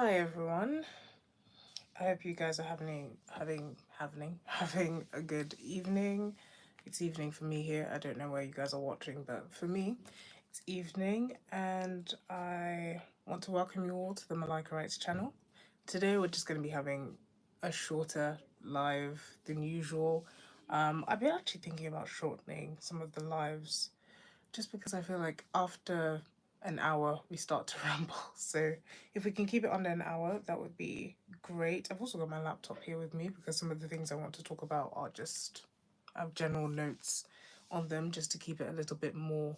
Hi everyone. I hope you guys are having a good evening. It's evening for me here. I don't know where you guys are watching, but for me, it's evening, and I want to welcome you all to the Malaika Writes channel. Today we're just going to be having a shorter live than usual. I've been actually thinking about shortening some of the lives just because I feel like after an hour we start to ramble. So if we can keep it under an hour, that would be great. I've also got my laptop here with me because some of the things I want to talk about are just I have general notes on them just to keep it a little bit more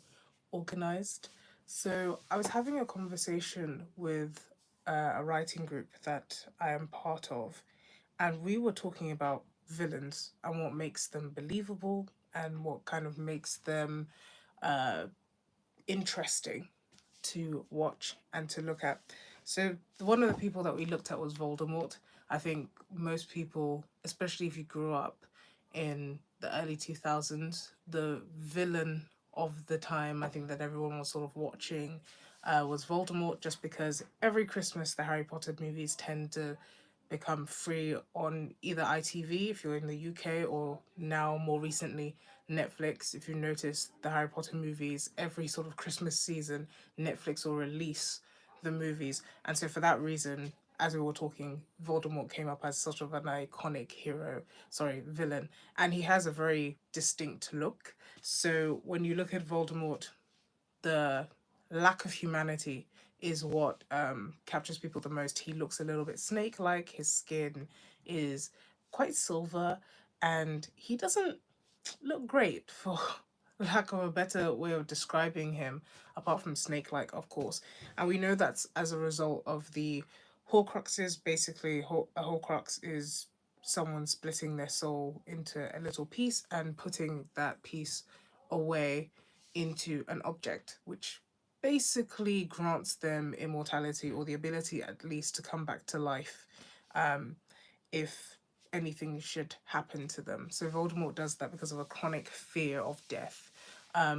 organized. So I was having a conversation with a writing group that I am part of, and we were talking about villains and what makes them believable and what kind of makes them uh, interesting to watch and to look at. So one of the people that we looked at was Voldemort. I think most people, especially if you grew up in the early 2000s, the villain of the time I think that everyone was sort of watching was Voldemort, just because every Christmas the Harry Potter movies tend to become free on either ITV if you're in the UK, or now more recently Netflix. If you notice, the Harry Potter movies, every sort of Christmas season, Netflix will release the movies. And so for that reason, as we were talking, Voldemort came up as sort of an iconic villain. And he has a very distinct look. So when you look at Voldemort, the lack of humanity is what captures people the most. He looks a little bit snake like, his skin is quite silver, and he doesn't look great, for lack of a better way of describing him, apart from snake like, of course. And we know that's as a result of the Horcruxes. Basically, a Horcrux is someone splitting their soul into a little piece and putting that piece away into an object, which basically grants them immortality, or the ability at least to come back to life if anything should happen to them. So Voldemort does that because of a chronic fear of death.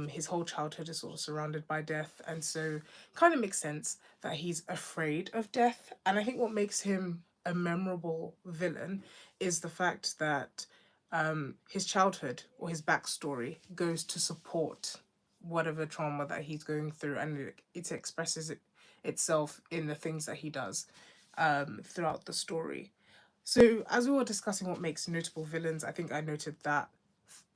His whole childhood is sort of surrounded by death, and so kind of makes sense that he's afraid of death. And I think what makes him a memorable villain is the fact that his childhood or his backstory goes to support whatever trauma that he's going through, and it expresses itself in the things that he does throughout the story. So, as we were discussing what makes notable villains, I think I noted that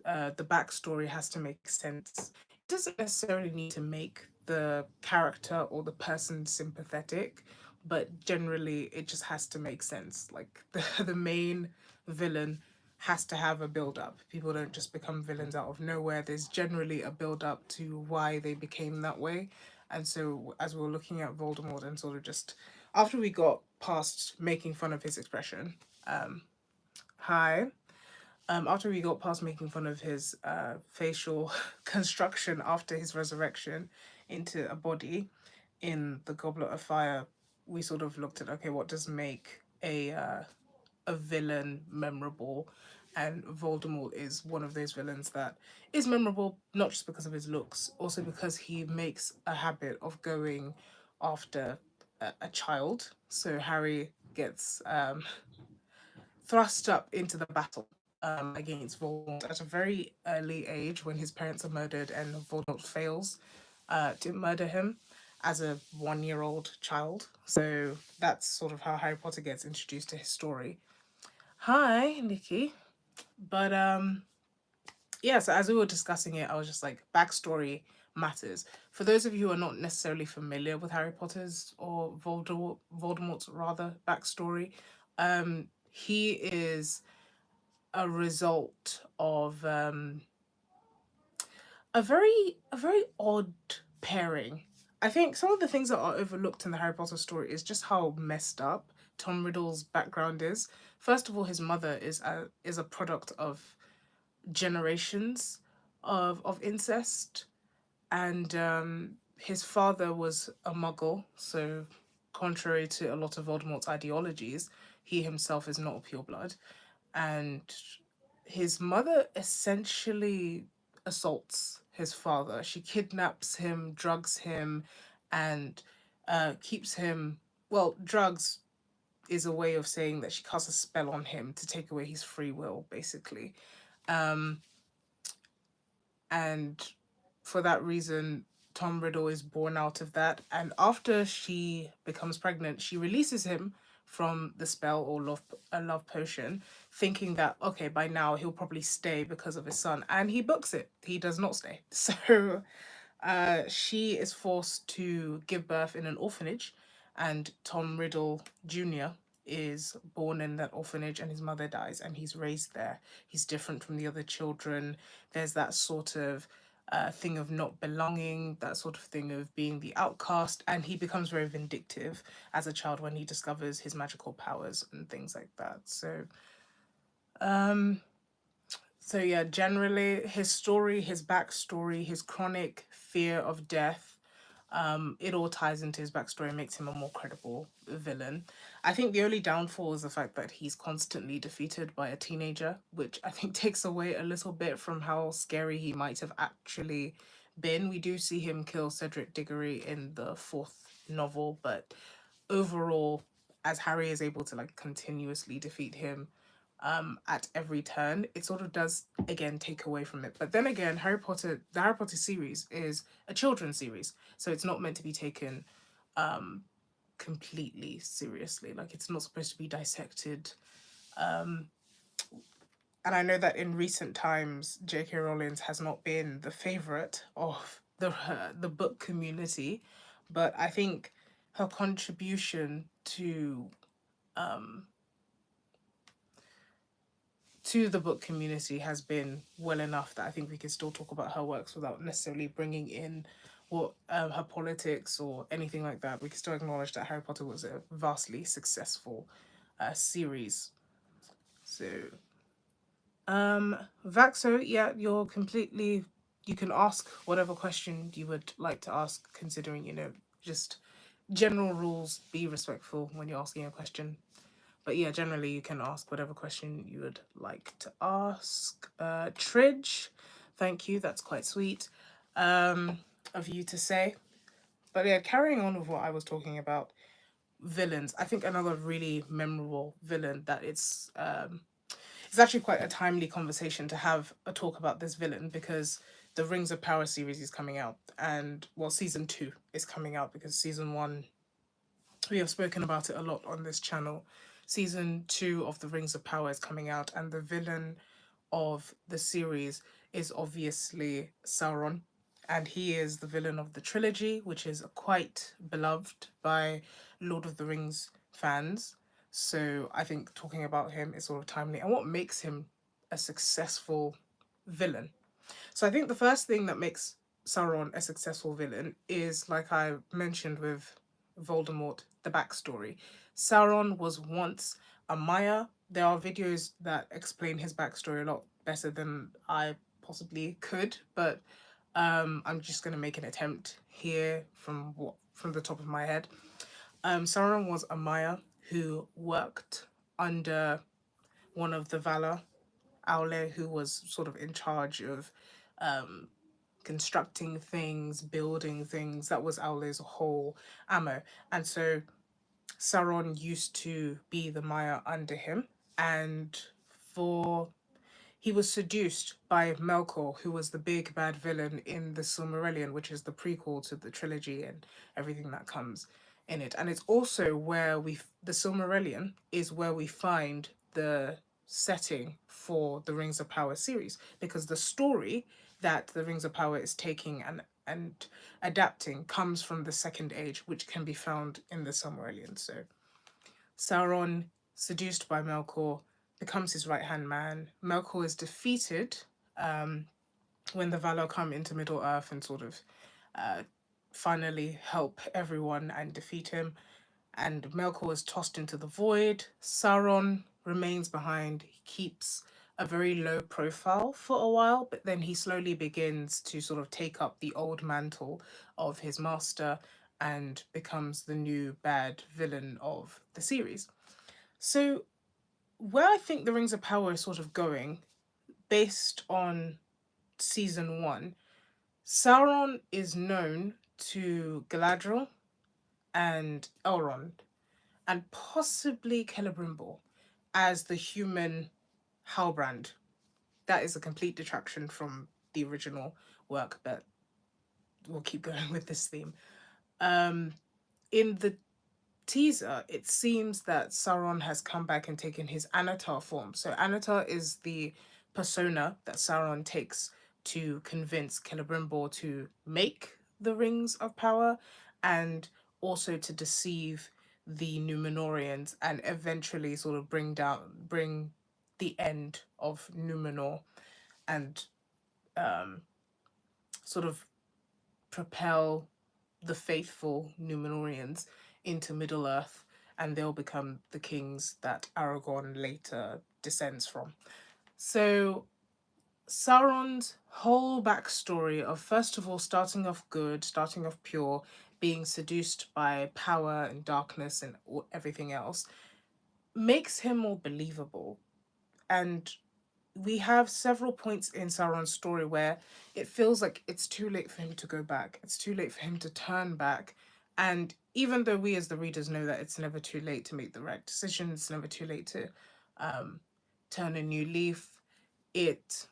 the backstory has to make sense. It doesn't necessarily need to make the character or the person sympathetic, but generally it just has to make sense. Like the main villain has to have a build up. People don't just become villains out of nowhere. There's generally a build up to why they became that way. And so, as we were looking at Voldemort and sort of just after we got past making fun of his expression, hi, after we got past making fun of his facial construction after his resurrection into a body in the Goblet of Fire, we sort of looked at, okay, what does make a villain memorable? And Voldemort is one of those villains that is memorable, not just because of his looks, also because he makes a habit of going after a child. So Harry gets thrust up into the battle against Voldemort at a very early age when his parents are murdered, and Voldemort fails to murder him as a 1 year old child. So that's sort of how Harry Potter gets introduced to his story. Hi, Nikki. But yeah, so as we were discussing it, I was just like, backstory matters. For those of you who are not necessarily familiar with Harry Potter's or Voldemort's rather backstory, he is a result of a very odd pairing. I think some of the things that are overlooked in the Harry Potter story is just how messed up Tom Riddle's background is. First of all, his mother is a product of generations of incest, and his father was a Muggle. So, contrary to a lot of Voldemort's ideologies, he himself is not a pureblood, and his mother essentially assaults his father. She kidnaps him, drugs him, and keeps him well, drugs is a way of saying that she casts a spell on him to take away his free will, basically. Um, and for that reason, Tom Riddle is born out of that. And after she becomes pregnant, she releases him from the spell or love potion, thinking that okay, by now he'll probably stay because of his son, and he books it. He does not stay. So she is forced to give birth in an orphanage, and Tom Riddle Jr. is born in that orphanage, and his mother dies, and he's raised there. He's different from the other children. There's that sort of thing of not belonging, that sort of thing of being the outcast, and he becomes very vindictive as a child when he discovers his magical powers and things like that. Um, so yeah, generally his story, his backstory, his chronic fear of death, it all ties into his backstory and makes him a more credible villain. I think the only downfall is the fact that he's constantly defeated by a teenager, which I think takes away a little bit from how scary he might have actually been. We do see him kill Cedric Diggory in the fourth novel, but overall, as Harry is able to like continuously defeat him at every turn, it sort of does again take away from it. But then again, the Harry Potter series is a children's series, so it's not meant to be taken completely seriously. Like it's not supposed to be dissected. And I know that in recent times, J.K. Rowling has not been the favorite of the book community, but I think her contribution um, to the book community has been well enough that I think we can still talk about her works without necessarily bringing in what her politics or anything like that. We can still acknowledge that Harry Potter was a vastly successful series. So, Vaxo, yeah, you can ask whatever question you would like to ask, considering, just general rules, be respectful when you're asking a question. But yeah, generally you can ask whatever question you would like to ask. Tridge, thank you. That's quite sweet of you to say. But yeah, carrying on with what I was talking about, villains. I think another really memorable villain that it's actually quite a timely conversation to have a talk about this villain because the Rings of Power series is coming out, and well, season 2 is coming out because season 1 we have spoken about it a lot on this channel. Season 2 of The Rings of Power is coming out, and the villain of the series is obviously Sauron. And he is the villain of the trilogy, which is quite beloved by Lord of the Rings fans. So I think talking about him is sort of timely. And what makes him a successful villain? So I think the first thing that makes Sauron a successful villain is, like I mentioned with Voldemort, the backstory. Sauron was once a Maya. There are videos that explain his backstory a lot better than I possibly could, but I'm just gonna make an attempt here from the top of my head. Sauron was a Maya who worked under one of the Valar, Aule, who was sort of in charge of constructing things, building things. That was Aule's whole ammo. And so Sauron used to be the Maya under him, and for he was seduced by Melkor, who was the big bad villain in the Silmarillion, which is the prequel to the trilogy and everything that comes in it. And it's also where the Silmarillion is where we find the setting for the Rings of Power series, because the story that the Rings of Power is taking and adapting comes from the Second Age, which can be found in the Silmarillion. So Sauron, seduced by Melkor, becomes his right hand man. Melkor is defeated when the Valar come into Middle Earth and sort of uh, finally help everyone and defeat him. And Melkor is tossed into the void. Sauron remains behind. He keeps a very low profile for a while, but then he slowly begins to sort of take up the old mantle of his master and becomes the new bad villain of the series. So, where I think the Rings of Power is sort of going, based on season 1, Sauron is known to Galadriel and Elrond. and possibly Celebrimbor as the human Halbrand. That is a complete detraction from the original work, but we'll keep going with this theme. Um, in the teaser, it seems that Sauron has come back and taken his Anatar form. So Anatar is the persona that Sauron takes to convince Celebrimbor to make the Rings of Power, and also to deceive the Numenorians and eventually sort of bring the end of Numenor, and um, sort of propel the faithful Numenorians into Middle Earth, and they'll become the kings that Aragorn later descends from. So Sauron's whole backstory of, first of all, starting off good, starting off pure, being seduced by power and darkness and everything else, makes him more believable. And we have several points in Sauron's story where it feels like it's too late for him to go back. It's too late for him to turn back. And even though we as the readers know that it's never too late to make the right decision, it's never too late to um, turn a new leaf, it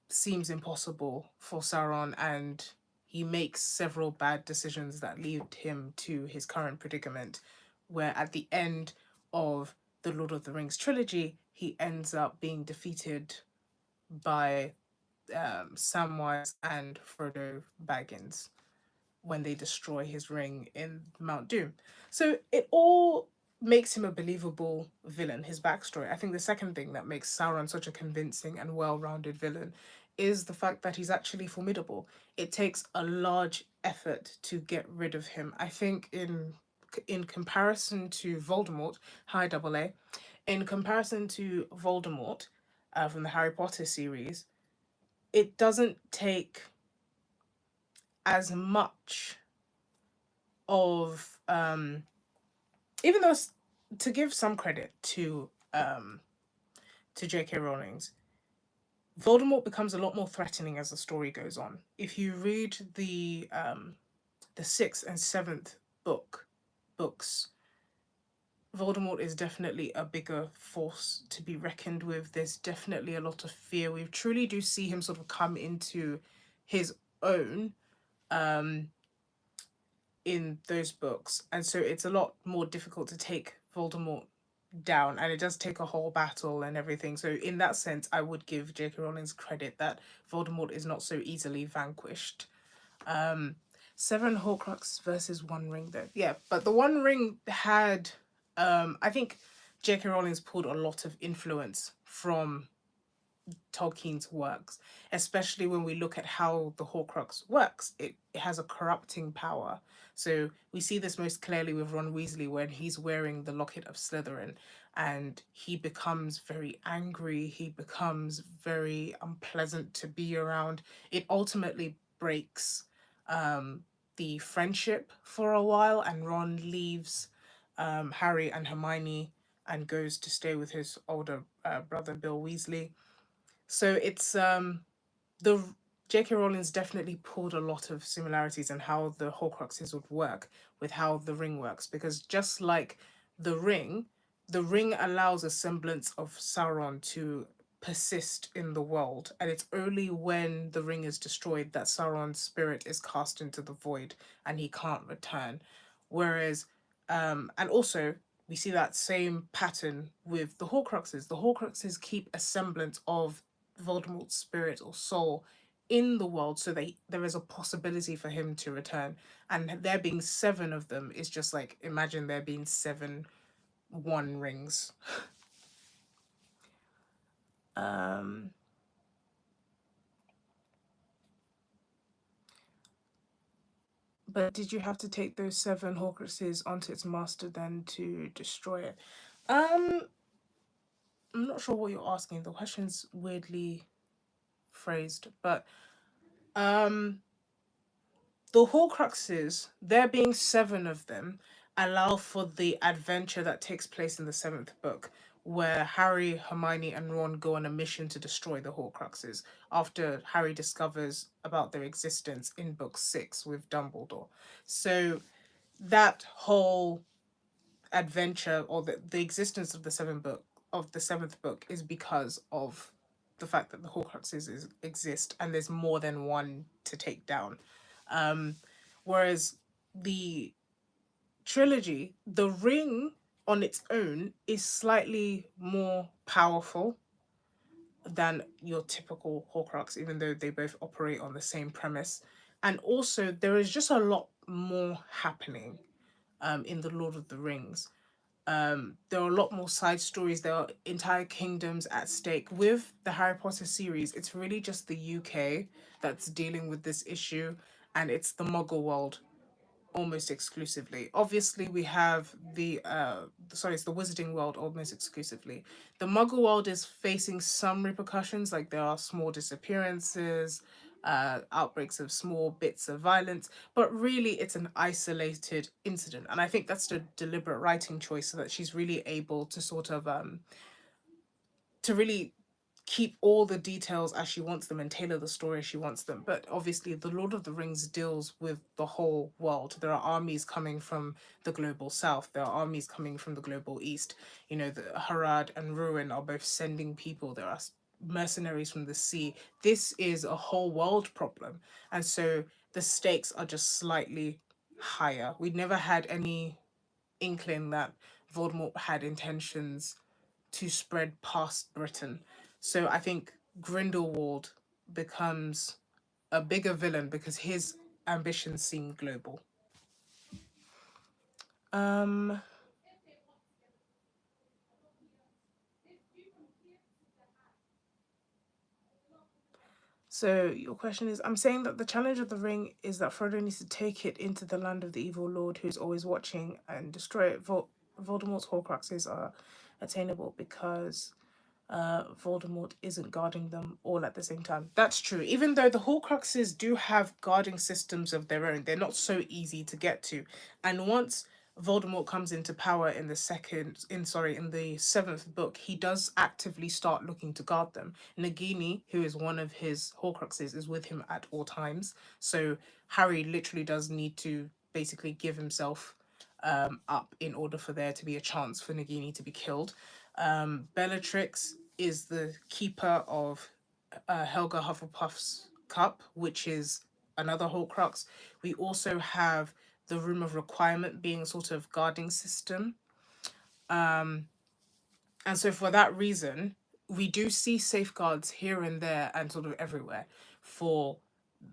seems impossible for Sauron, and he makes several bad decisions that lead him to his current predicament, where at the end of the Lord of the Rings trilogy, he ends up being defeated by Samwise and Frodo Baggins when they destroy his ring in Mount Doom. So it all makes him a believable villain, his backstory. I think the second thing that makes Sauron such a convincing and well rounded villain is the fact that he's actually formidable. It takes a large effort to get rid of him. I think in comparison to Voldemort, hi double A, in comparison to Voldemort from the Harry Potter series, it doesn't take as much of even though to give some credit to J.K. Rowling's, Voldemort becomes a lot more threatening as the story goes on. If you read the sixth and seventh books, Voldemort is definitely a bigger force to be reckoned with. There's definitely a lot of fear. We truly do see him sort of come into his own um in those books, and so it's a lot more difficult to take Voldemort down, and it does take a whole battle and everything. So in that sense, I would give J.K. Rowling's credit that Voldemort is not so easily vanquished. um Seven Horcrux versus One Ring, though. Yeah, but the One Ring had I think J.K. Rowling's pulled a lot of influence from Tolkien's works, especially when we look at how the Horcrux works. It has a corrupting power. So we see this most clearly with Ron Weasley when he's wearing the Locket of Slytherin, and he becomes very angry, he becomes very unpleasant to be around. It ultimately breaks the friendship for a while, and Ron leaves Harry and Hermione and goes to stay with his older brother Bill Weasley. So it's the J.K. Rowling's definitely pulled a lot of similarities in how the Horcruxes would work with how the ring works, because just like the ring, the ring allows a semblance of Sauron to persist in the world, and it's only when the ring is destroyed that Sauron's spirit is cast into the void and he can't return. Whereas, and also we see that same pattern with the Horcruxes. The Horcruxes keep a semblance of Voldemort's spirit or soul in the world, so that there is a possibility for him to return. And there being seven of them is just like, imagine there being seven One Rings. um but did you have to take those seven Horcruxes onto its master then to destroy it? I'm not sure what you're asking. The question's weirdly phrased, but um the Horcruxes, there being seven of them, allow for the adventure that takes place in the seventh book, where Harry, Hermione, and Ron go on a mission to destroy the Horcruxes after Harry discovers about their existence in book six with Dumbledore. So that whole adventure, or the existence of the seventh book is because of the fact that the Horcruxes exist and there's more than one to take down. Um, Whereas the trilogy, the ring on its own is slightly more powerful than your typical Horcrux, even though they both operate on the same premise. And also, there is just a lot more happening in the Lord of the Rings. There are a lot more side stories. There are entire kingdoms at stake. With the Harry Potter series, it's really just the UK that's dealing with this issue, and it's the Muggle world almost exclusively. Obviously, we have it's the Wizarding world almost exclusively. The Muggle world is facing some repercussions, like there are small disappearances, outbreaks of small bits of violence, but really it's an isolated incident. And I think that's the deliberate writing choice, so that she's really able to sort of to really keep all the details as she wants them and tailor the story as she wants them. But obviously, The Lord of the Rings deals with the whole world. There are armies coming from the global south, there are armies coming from the global east. You know, the Harad and Ruin are both sending people, there are mercenaries from the sea. This is a whole world problem. And so the stakes are just slightly higher. We never had any inkling that Voldemort had intentions to spread past Britain. So I think Grindelwald becomes a bigger villain because his ambitions seem global. Um, so your question is, I'm saying that the challenge of the ring is that Frodo needs to take it into the land of the evil lord who's always watching and destroy it. Voldemort's Horcruxes are attainable because Voldemort isn't guarding them all at the same time. That's true. Even though the Horcruxes do have guarding systems of their own, they're not so easy to get to. And once Voldemort comes into power in in the seventh book, he does actively start looking to guard them. Nagini, who is one of his Horcruxes, is with him at all times. So Harry literally does need to basically give himself up in order for there to be a chance for Nagini to be killed. Bellatrix is the keeper of Helga Hufflepuff's cup, which is another Horcrux. We also have the Room of Requirement being a sort of guarding system. Um, and so for that reason, we do see safeguards here and there and sort of everywhere for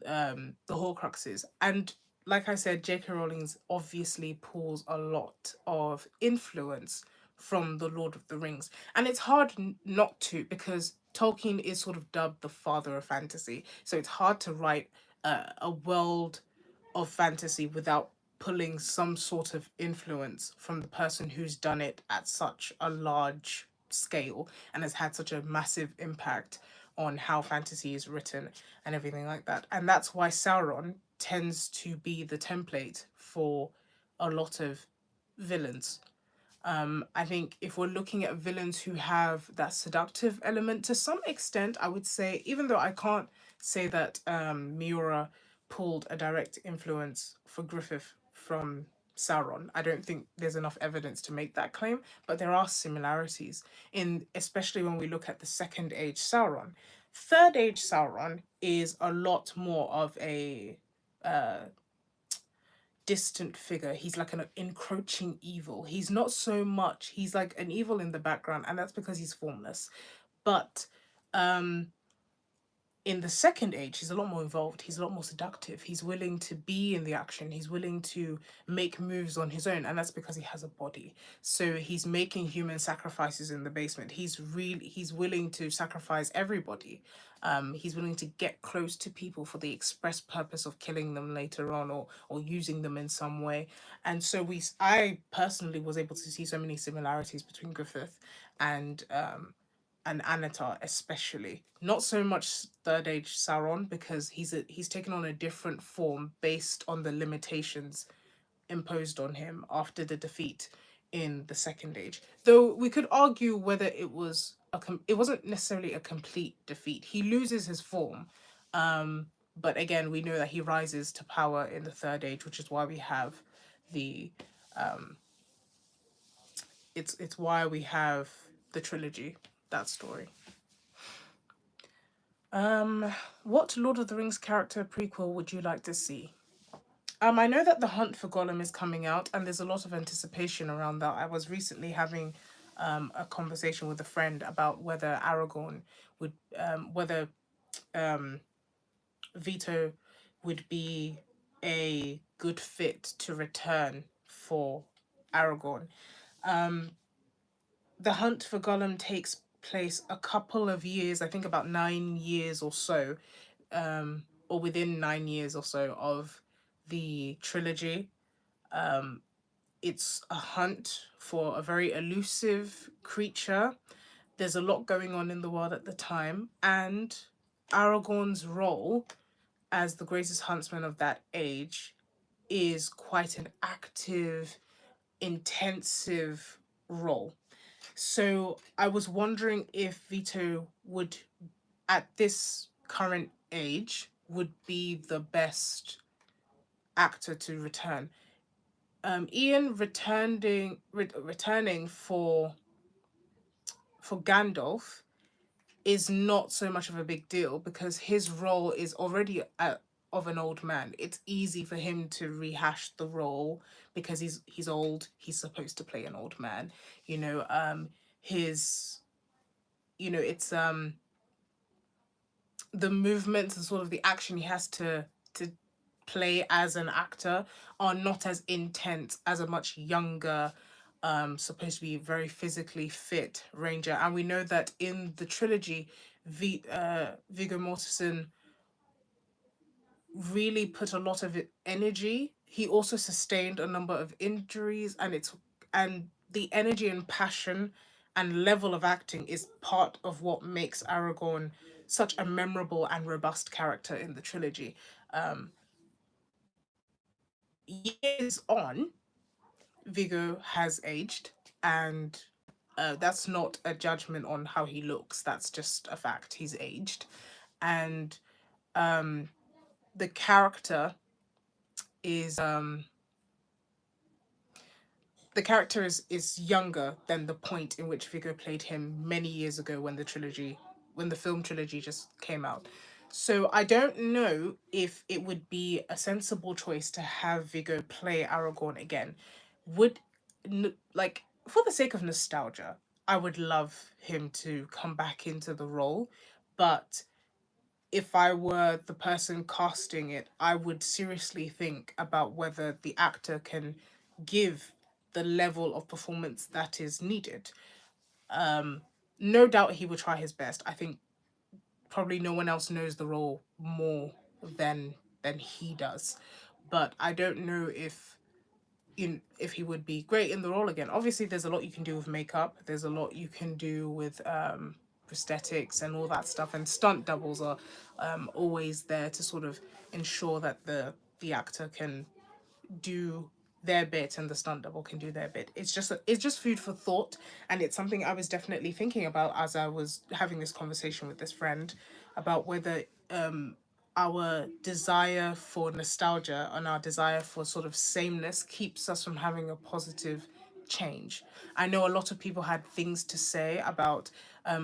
the Horcruxes. And like I said, J.K. Rowling's obviously pulls a lot of influence from the Lord of the Rings. And it's hard not to, because Tolkien is sort of dubbed the father of fantasy. So it's hard to write a world of fantasy without pulling some sort of influence from the person who's done it at such a large scale and has had such a massive impact on how fantasy is written and everything like that. And that's why Sauron tends to be the template for a lot of villains. I think if we're looking at villains who have that seductive element, to some extent, I would say, even though I can't say that Miura pulled a direct influence for Griffith from Sauron. I don't think there's enough evidence to make that claim, but there are similarities in, especially when we look at the Second Age Sauron. Third Age Sauron is a lot more of a distant figure. He's like an encroaching evil. He's not so much. He's like an evil in the background, and that's because he's formless. But um in the second age, he's a lot more involved. He's a lot more seductive. He's willing to be in the action. He's willing to make moves on his own, and that's because he has a body. So he's making human sacrifices in the basement. He's willing to sacrifice everybody. He's willing to get close to people for the express purpose of killing them later on, or using them in some way. And so I personally was able to see so many similarities between Griffith and Anatar, especially. Not so much Third Age Sauron, because he's taken on a different form based on the limitations imposed on him after the defeat in the Second Age. Though we could argue whether it wasn't necessarily a complete defeat. He loses his form, but again, we know that he rises to power in the Third Age, which is why we have the it's why we have the trilogy, that story. What Lord of the Rings character prequel would you like to see? I know that The Hunt for Gollum is coming out, and there's a lot of anticipation around that. I was recently having a conversation with a friend about whether Aragorn would, whether um, Vito would be a good fit to return for Aragorn. Um, the Hunt for Gollum takes place a couple of years, I think about 9 years or so, or within 9 years or so of the trilogy. Um, it's a hunt for a very elusive creature. There's a lot going on in the world at the time, and Aragorn's role as the greatest huntsman of that age is quite an active, intensive role. So I was wondering if Vito would, at this current age, would be the best actor to return. Ian returning for Gandalf is not so much of a big deal because his role is already of an old man. It's easy for him to rehash the role because he's old. He's supposed to play an old man. You know, his it's the movements and sort of the action he has to play as an actor are not as intense as a much younger, supposed to be very physically fit ranger. And we know that in the trilogy, Viggo Mortensen really put a lot of energy. He also sustained a number of injuries, and the energy and passion and level of acting is part of what makes Aragorn such a memorable and robust character in the trilogy. Years on, Viggo has aged, and that's not a judgment on how he looks. That's just a fact. He's aged, and um, the character is younger than the point in which Viggo played him many years ago when the film trilogy just came out. So I don't know if it would be a sensible choice to have Viggo play Aragorn again. Would like for the sake of nostalgia, I would love him to come back into the role, but if I were the person casting it, I would seriously think about whether the actor can give the level of performance that is needed. Um, no doubt he would try his best. I think probably no one else knows the role more than he does, but I don't know if he would be great in the role again. Obviously, there's a lot you can do with makeup. There's a lot you can do with prosthetics and all that stuff. And stunt doubles are always there to sort of ensure that the actor can do their bit and the stunt double can do their bit. It's just food for thought, and it's something I was definitely thinking about as I was having this conversation with this friend about whether our desire for nostalgia and our desire for sort of sameness keeps us from having a positive change. I know a lot of people had things to say about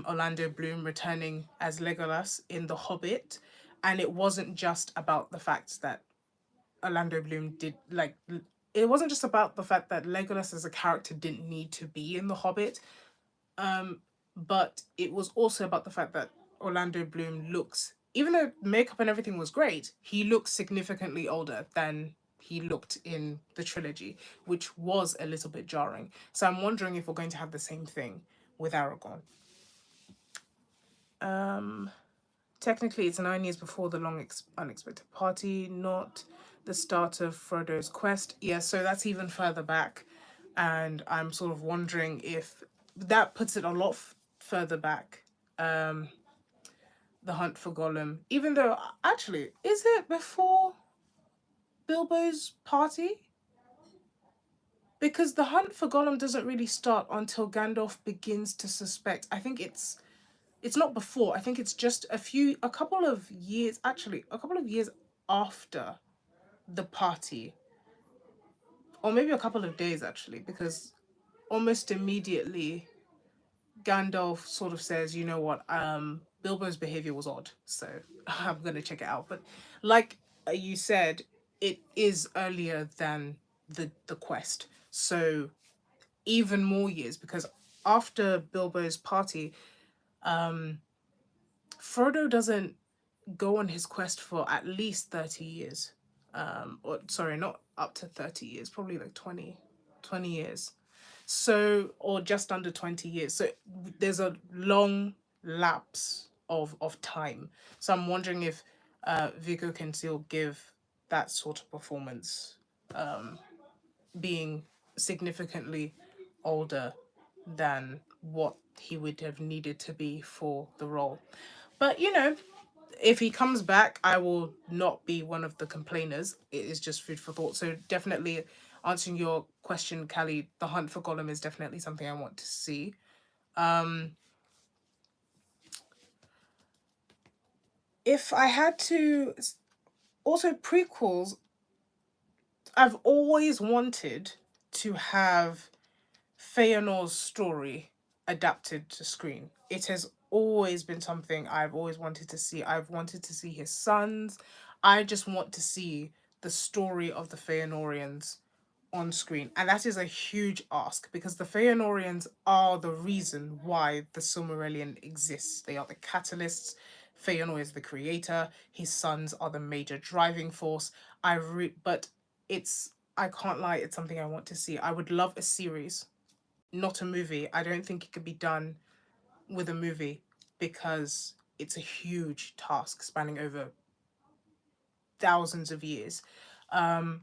Orlando Bloom returning as Legolas in The Hobbit, and it wasn't just about the fact that Orlando Bloom did like it wasn't just about the fact that Legolas as a character didn't need to be in The Hobbit, um, but it was also about the fact that Orlando Bloom looks, even though makeup and everything was great, he looks significantly older than he looked in the trilogy, which was a little bit jarring. So I'm wondering if we're going to have the same thing with Aragorn. Um, Technically, it's 9 years before the unexpected party, not the start of Frodo's quest. Yeah, so that's even further back. And I'm sort of wondering if that puts it a lot further back. Um, the Hunt for Gollum. Even though, actually, is it before Bilbo's party? Because the Hunt for Gollum doesn't really start until Gandalf begins to suspect. I think it's not before. I think it's just a couple of years, actually, a couple of years after the party, or maybe a couple of days actually, because almost immediately Gandalf sort of says, you know what, Bilbo's behavior was odd, so I'm gonna check it out. But like you said, it is earlier than the quest, so even more years, because after Bilbo's party, um, Frodo doesn't go on his quest for at least 30 years. Or sorry, not up to 30 years, probably like 20 years. So, or just under 20 years. So there's a long lapse of time. So I'm wondering if Vigo can still give that sort of performance, um, being significantly older than what he would have needed to be for the role. But you know, if he comes back, I will not be one of the complainers. It is just food for thought. So definitely answering your question, Callie, the hunt for Gollum is definitely something I want to see. Um, if I had to, also prequels, I've always wanted to have Feanor's story adapted to screen. It has always been something I've always wanted to see. I've wanted to see his sons. I just want to see the story of the Feanorians on screen. And that is a huge ask because the Feanorians are the reason why the Silmarillion exists. They are the catalysts. Feanor is the creator. His sons are the major driving force. But it's, I can't lie, it's something I want to see. I would love a series, not a movie. I don't think it could be done with a movie because it's a huge task spanning over thousands of years. Um,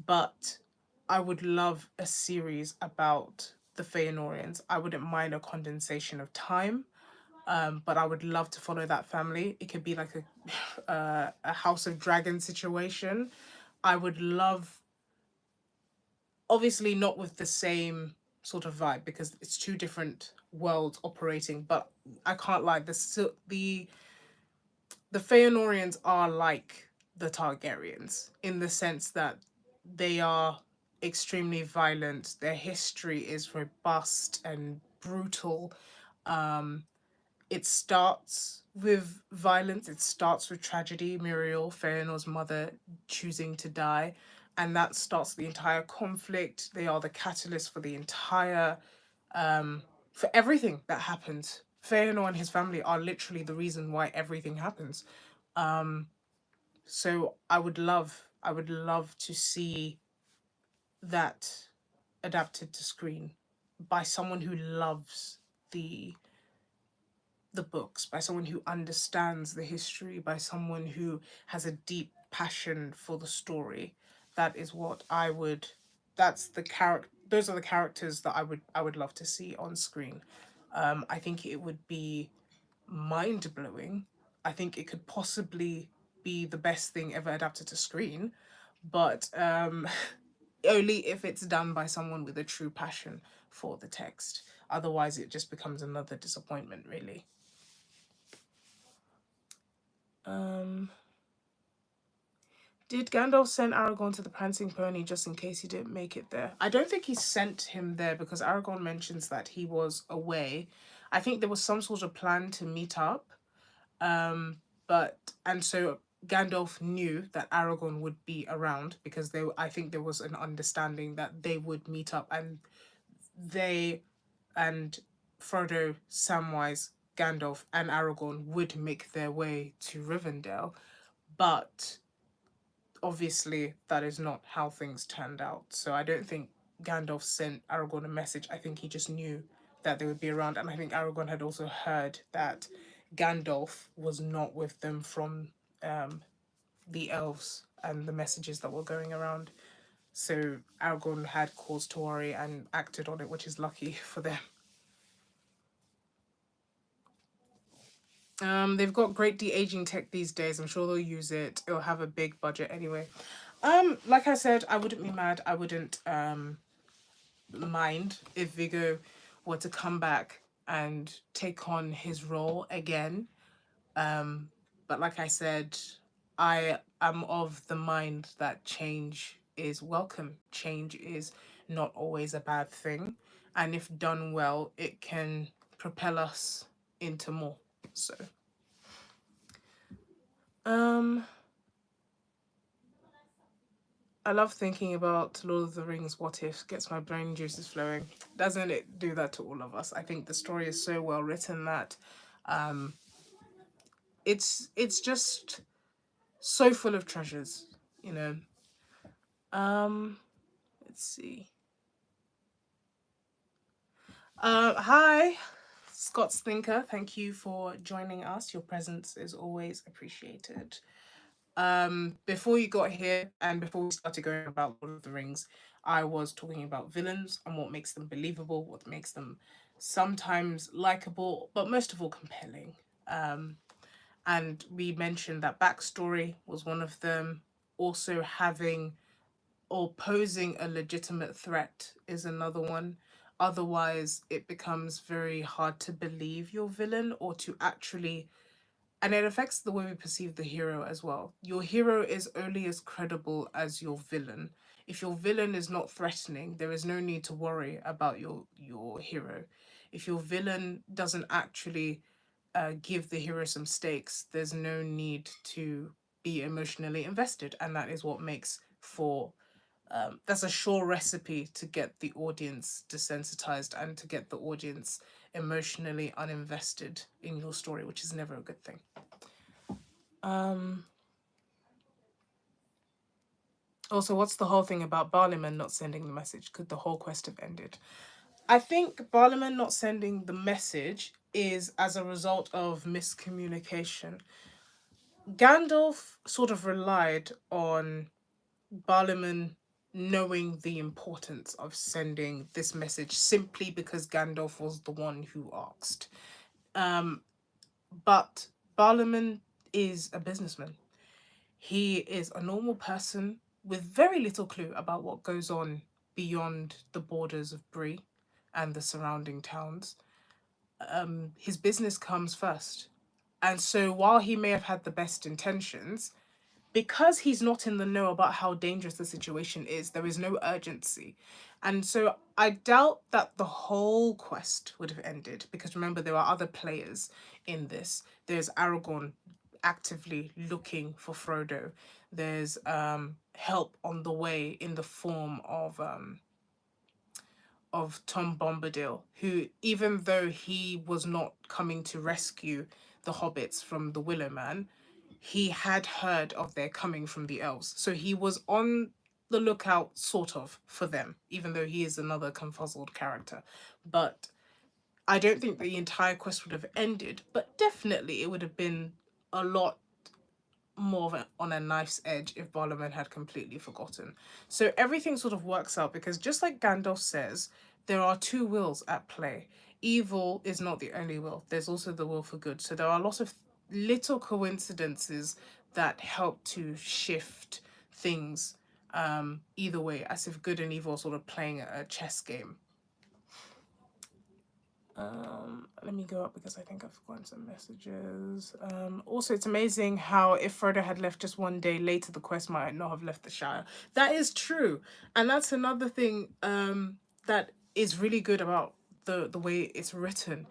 but I would love a series about the Feanorians. I wouldn't mind a condensation of time, but I would love to follow that family. It could be like a House of Dragon situation. I would love, obviously not with the same sort of vibe because it's two different worlds operating. But I can't lie, the Feanorians are like the Targaryens in the sense that they are extremely violent. Their history is robust and brutal. Um, it starts with violence. It starts with tragedy. Muriel, Feanor's mother, choosing to die, and that starts the entire conflict. They are the catalyst for the entire, for everything that happens. Feanor and his family are literally the reason why everything happens. Um, so I would love to see that adapted to screen by someone who loves the the books, by someone who understands the history, by someone who has a deep passion for the story. That is what I would, that's the character, those are the characters that I would love to see on screen. I think it would be mind blowing. I think it could possibly be the best thing ever adapted to screen, but only if it's done by someone with a true passion for the text. Otherwise, it just becomes another disappointment, really. Um, did Gandalf send Aragorn to the Prancing Pony just in case he didn't make it there? I don't think he sent him there because Aragorn mentions that he was away. I think there was some sort of plan to meet up. Um, and so Gandalf knew that Aragorn would be around because I think there was an understanding that they would meet up, and they and Frodo, Samwise, Gandalf, and Aragorn would make their way to Rivendell. But obviously, that is not how things turned out. So I don't think Gandalf sent Aragorn a message. I think he just knew that they would be around. And I think Aragorn had also heard that Gandalf was not with them from um, the elves and the messages that were going around. So Aragorn had cause to worry and acted on it, which is lucky for them. They've got great de-aging tech these days. I'm sure they'll use it. It'll have a big budget anyway. Like I said, I wouldn't be mad. I wouldn't mind if Vigo were to come back and take on his role again. But like I said, I am of the mind that change is welcome. Change is not always a bad thing. and if done well, it can propel us into more. So, I love thinking about Lord of the Rings what if, gets my brain juices flowing. Doesn't it do that to all of us? I think the story is so well written that um, it's just so full of treasures, you know. Let's see. Hi, Scott's Thinker. Thank you for joining us. Your presence is always appreciated. Before you got here and before we started going about Lord of the Rings, I was talking about villains and what makes them believable, what makes them sometimes likable, but most of all compelling. And we mentioned that backstory was one of them. Also, having or posing a legitimate threat is another one. Otherwise, it becomes very hard to believe your villain or to actually, and it affects the way we perceive the hero as well. Your hero is only as credible as your villain. If your villain is not threatening, there is no need to worry about your hero. If your villain doesn't actually give the hero some stakes, there's no need to be emotionally invested, and that is what makes for that's a sure recipe to get the audience desensitized and to get the audience emotionally uninvested in your story, which is never a good thing. Also, what's the whole thing about Barliman not sending the message? Could the whole quest have ended? I think Barliman not sending the message is as a result of miscommunication. Gandalf sort of relied on Barliman knowing the importance of sending this message simply because Gandalf was the one who asked. But Barliman is a businessman. He is a normal person with very little clue about what goes on beyond the borders of Bree and the surrounding towns. His business comes first. And so while he may have had the best intentions, because he's not in the know about how dangerous the situation is, there is no urgency. And so I doubt that the whole quest would have ended, because remember, there are other players in this. There's Aragorn actively looking for Frodo. There's help on the way in the form of Tom Bombadil, who, even though he was not coming to rescue the hobbits from the Willow Man, he had heard of their coming from the elves. So he was on the lookout, sort of, for them, even though he is another confuzzled character. But I don't think the entire quest would have ended, but definitely it would have been a lot more of on a knife's edge if Barliman had completely forgotten. So everything sort of works out because, just like Gandalf says, there are two wills at play. Evil is not the only will. There's also the will for good. So there are a lot of little coincidences that help to shift things either way, as if good and evil are sort of playing a chess game. Let me go up because I think I've forgotten some messages. Also, it's amazing how if Frodo had left just one day later, the quest might not have left the Shire. That is true, and that's another thing that is really good about the way it's written.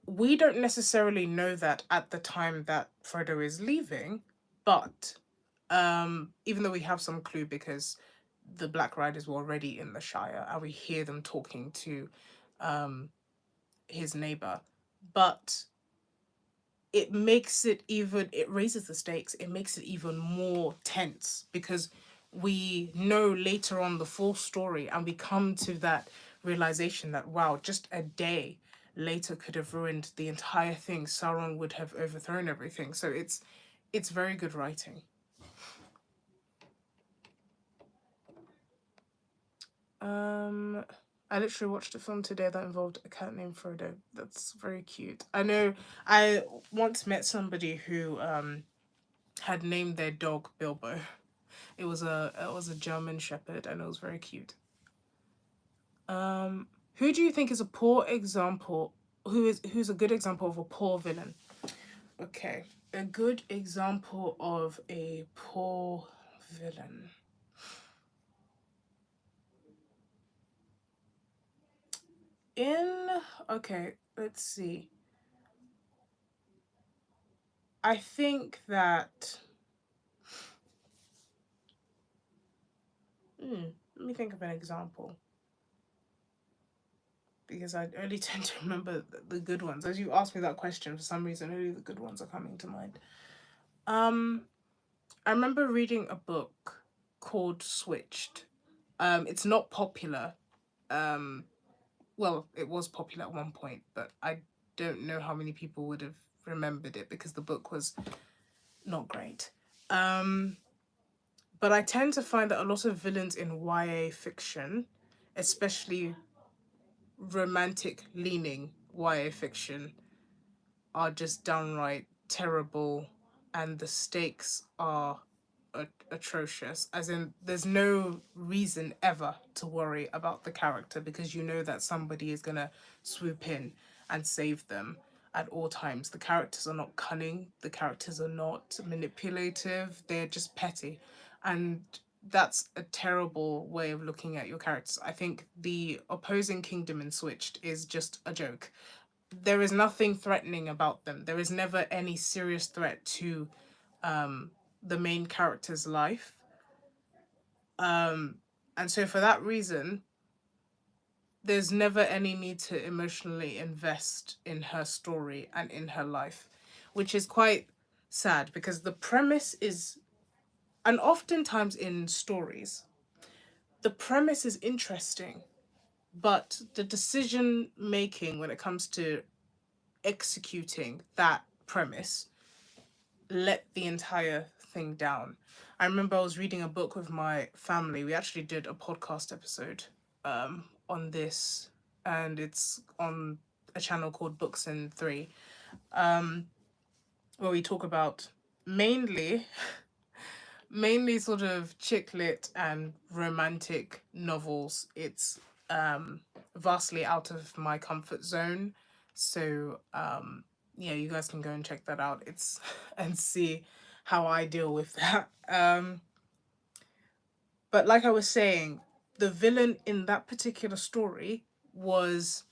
We don't necessarily know that at the time that Frodo is leaving, but even though we have some clue because the Black Riders were already in the Shire and we hear them talking to his neighbor, but it raises the stakes, it makes it even more tense because we know later on the full story and we come to that realization that, wow, just a day later could have ruined the entire thing. Sauron would have overthrown everything. So it's very good writing. I literally watched a film today that involved a cat named Frodo. That's very cute. I know I once met somebody who had named their dog Bilbo. It was a German Shepherd and it was very cute. Who do you think is a poor example? Who's a good example of a poor villain? Okay, a good example of a poor villain. In okay, let's see. I think that let me think of an example because I only tend to remember the good ones. As you asked me that question, for some reason, only the good ones are coming to mind. Um, I remember reading a book called Switched. It's not popular. Um, well, it was popular at one point, but I don't know how many people would have remembered it because the book was not great. Um, but I tend to find that a lot of villains in YA fiction, especially romantic leaning YA fiction, are just downright terrible, and the stakes are atrocious. As in, there's no reason ever to worry about the character because you know that somebody is gonna swoop in and save them at all times. The characters are not cunning, the characters are not manipulative, they're just petty. And that's a terrible way of looking at your characters. I think the opposing kingdom in Switched is just a joke. There is nothing threatening about them. There is never any serious threat to um, the main character's life. Um, and so, for that reason, there's never any need to emotionally invest in her story and in her life, which is quite sad because the premise is, and oftentimes in stories, the premise is interesting, but the decision making when it comes to executing that premise let the entire thing down. I remember I was reading a book with my family. We actually did a podcast episode on this, and it's on a channel called Books in Three, where we talk about mainly mainly sort of chick lit and romantic novels. It's vastly out of my comfort zone. So yeah, you guys can go and check that out. It's and see how I deal with that. But like I was saying, the villain in that particular story was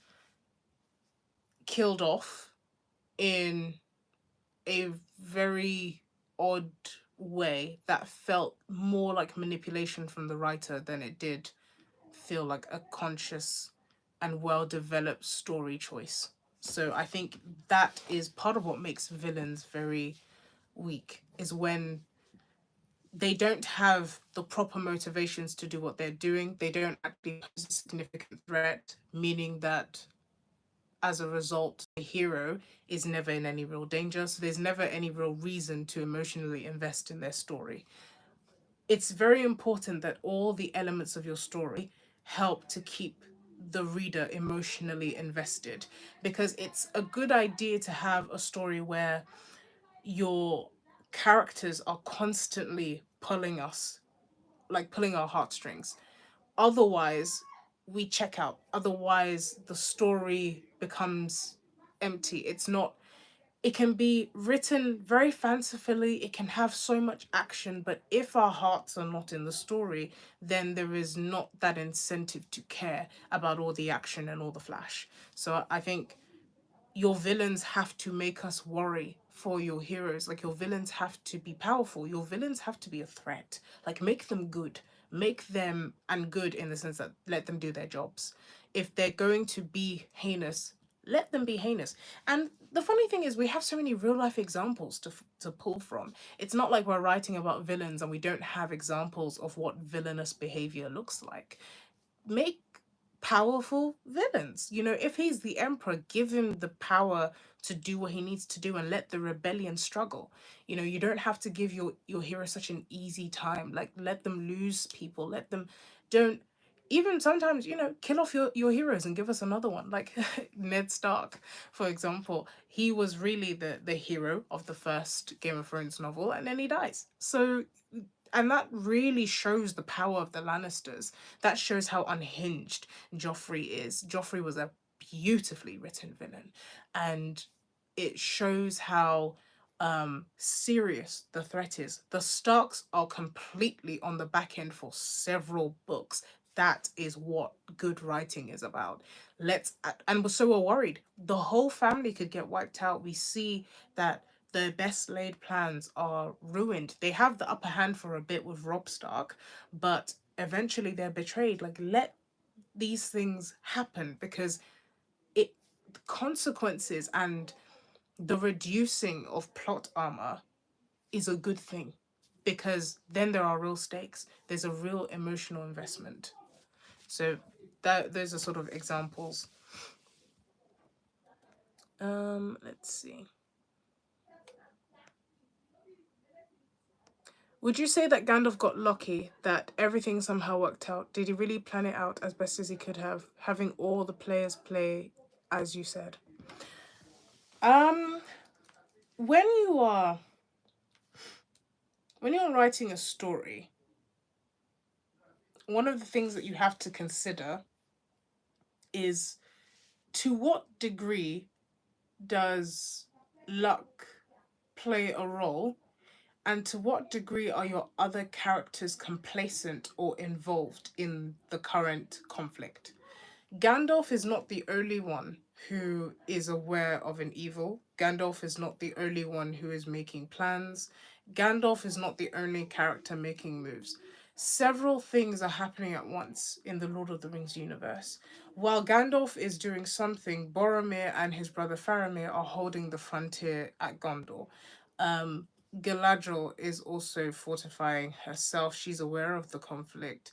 killed off in a very odd way that felt more like manipulation from the writer than it did feel like a conscious and well developed story choice. So I think that is part of what makes villains very weak, is when they don't have the proper motivations to do what they're doing. They don't actually pose a significant threat, meaning that as a result, the hero is never in any real danger. So there's never any real reason to emotionally invest in their story. It's very important that all the elements of your story help to keep the reader emotionally invested, because it's a good idea to have a story where your characters are constantly pulling us, like pulling our heartstrings. Otherwise, we check out. Otherwise, the story becomes empty. It's not, it can be written very fancifully, it can have so much action, but if our hearts are not in the story, then there is not that incentive to care about all the action and all the flash. So I think your villains have to make us worry for your heroes. Like, your villains have to be powerful. Your villains have to be a threat. Like, make them good. Make them, and good in the sense that let them do their jobs. If they're going to be heinous, let them be heinous. And the funny thing is, we have so many real life examples to pull from. It's not like we're writing about villains and we don't have examples of what villainous behavior looks like. Make powerful villains. You know, if he's the emperor, give him the power to do what he needs to do and let the rebellion struggle. You know, you don't have to give your hero such an easy time. Like, let them lose people. Let them, don't, even sometimes, you know, kill off your heroes and give us another one. Like Ned Stark, for example. He was really the hero of the first Game of Thrones novel, and then he dies. So, and that really shows the power of the Lannisters. That shows how unhinged Joffrey is. Joffrey was a beautifully written villain, and it shows how serious the threat is. The Starks are completely on the back end for several books. that is what good writing is about. And so we're worried the whole family could get wiped out. We see that their best laid plans are ruined. They have the upper hand for a bit with Rob Stark, but eventually they're betrayed. Like, let these things happen, because it consequences and the reducing of plot armor is a good thing, because then there are real stakes. There's a real emotional investment. So that those are sort of examples. Let's see. Would you say that Gandalf got lucky, that everything somehow worked out? Did he really plan it out as best as he could have, having all the players play as you said? Um, when you are when you're writing a story, one of the things that you have to consider is, to what degree does luck play a role, and to what degree are your other characters complacent or involved in the current conflict? Gandalf is not the only one who is aware of an evil. Gandalf is not the only one who is making plans. Gandalf is not the only character making moves. Several things are happening at once in the Lord of the Rings universe. While Gandalf is doing something, Boromir and his brother Faramir are holding the frontier at Gondor. Galadriel is also fortifying herself. She's aware of the conflict.